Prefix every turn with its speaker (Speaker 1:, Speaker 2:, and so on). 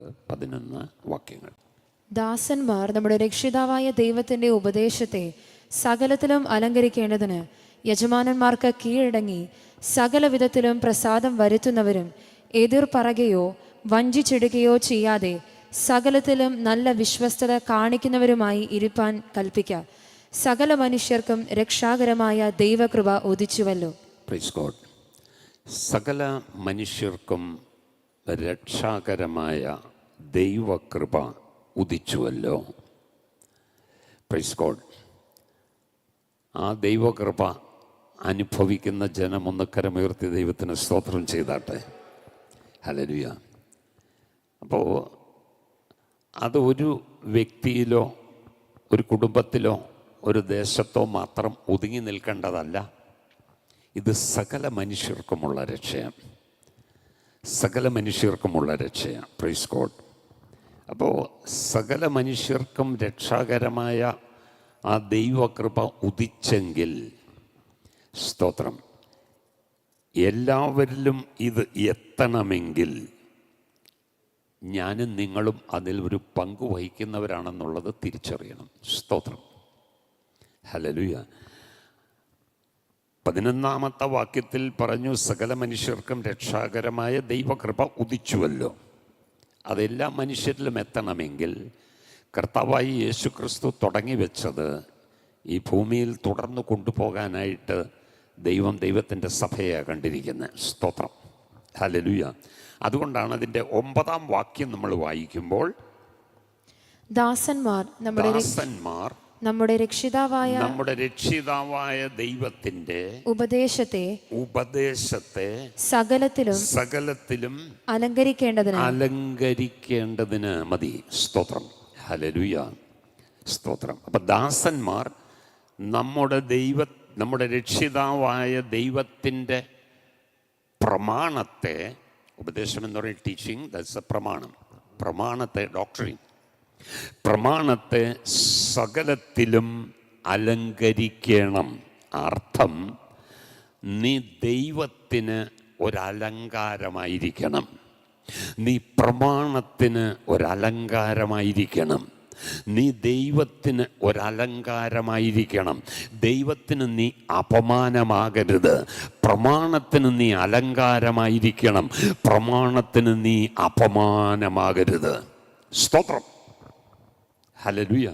Speaker 1: 11 വാക്യങ്ങൾ.
Speaker 2: ദാസന്മാർ നമ്മുടെ രക്ഷിതാവായ ദൈവത്തിൻ്റെ ഉപദേശത്തെ സകലത്തിലും അലങ്കരിക്കേണ്ടതിന് യജമാനന്മാർക്ക് കീഴടങ്ങി സകല വിധത്തിലും പ്രസാദം വരുത്തുന്നവരും എതിർ പറയുകയോ വഞ്ചിച്ചിടുകയോ ചെയ്യാതെ സകലത്തിലും നല്ല വിശ്വസ്തത കാണിക്കുന്നവരുമായി ഇരിപ്പാൻ കൽപ്പിക്കുക. സകല മനുഷ്യർക്കും രക്ഷാകരമായ ദൈവകൃപ ഉദിച്ചുവല്ലോ.
Speaker 1: Praise God. സകല മനുഷ്യർക്കും രക്ഷാകരമായ ദൈവകൃപ ഉദിച്ചുവല്ലോ. Praise God. ആ ദൈവകൃപ അനുഭവിക്കുന്ന ജനം ഒന്ന് കരമുയർത്തി ദൈവത്തിന് സ്തോത്രം ചെയ്താട്ടെ. ഹല്ലേലൂയ. അപ്പോൾ അത് ഒരു വ്യക്തിയിലോ ഒരു കുടുംബത്തിലോ ഒരു ദേശത്തോ മാത്രം ഒതുങ്ങി നിൽക്കേണ്ടതല്ല. ഇത് സകല മനുഷ്യർക്കുമുള്ള രക്ഷയാണ്. സകല മനുഷ്യർക്കുമുള്ള രക്ഷയാണ്. Praise God. അപ്പോൾ സകല മനുഷ്യർക്കും രക്ഷാകരമായ ആ ദൈവകൃപ ഉദിച്ചെങ്കിൽ സ്തോത്രം, എല്ലാവരിലും ഇത് എത്തണമെങ്കിൽ ഞാനും നിങ്ങളും അതിൽ ഒരു പങ്ക് വഹിക്കുന്നവരാണെന്നുള്ളത് തിരിച്ചറിയണം. സ്തോത്രം. ഹല്ലേലൂയ. 11 വാക്യത്തിൽ പറഞ്ഞു, സകല മനുഷ്യർക്കും രക്ഷാകരമായ ദൈവകൃപ ഉദിച്ചുവല്ലോ. അതെല്ലാ മനുഷ്യരിലും എത്തണമെങ്കിൽ കർത്താവായി യേശു ക്രിസ്തു തുടങ്ങി വെച്ചത് ഈ ഭൂമിയിൽ തുടർന്ന് കൊണ്ടുപോകാനായിട്ട് ദൈവത്തിൻ്റെ സഭയെ കണ്ടിരിക്കുന്നത്. സ്തോത്രം. ഹല്ലേലൂയ. അതുകൊണ്ടാണ് അതിൻ്റെ 9 വാക്യം നമ്മൾ വായിക്കുമ്പോൾ,
Speaker 2: ദാസന്മാർ നമ്മുടെ രക്ഷിതാവായ ദൈവത്തിന്റെ ഉപദേശത്തെ സകലത്തിലും
Speaker 1: അലങ്കരിക്കേണ്ടതിന് മതി. സ്തോത്രം. ഹല്ലേലൂയ. സ്തോത്രം. അപ്പൊ ദാസന്മാർ നമ്മുടെ രക്ഷിതാവായ ദൈവത്തിൻ്റെ പ്രമാണത്തെ, ഉപദേശം എന്ന് പറയുന്നത് ടീച്ചിങ്, ദാറ്റ്സ് എ പ്രമാണത്തെ ഡോക്ട്രിൻ, പ്രമാണത്തെ സകലത്തിലും അലങ്കരിക്കണം. അർത്ഥം, നീ ദൈവത്തിന് ഒരലങ്കാരമായിരിക്കണം. നീ പ്രമാണത്തിന് ഒരലങ്കാരമായിരിക്കണം. നീ ദൈവത്തിന് ഒരലങ്കാരമായിരിക്കണം. ദൈവത്തിന് നീ അപമാനമാകരുത്. പ്രമാണത്തിന് നീ അലങ്കാരമായിരിക്കണം. പ്രമാണത്തിന് നീ അപമാനമാകരുത്. സ്തോത്രം. ഹല്ലേലൂയ.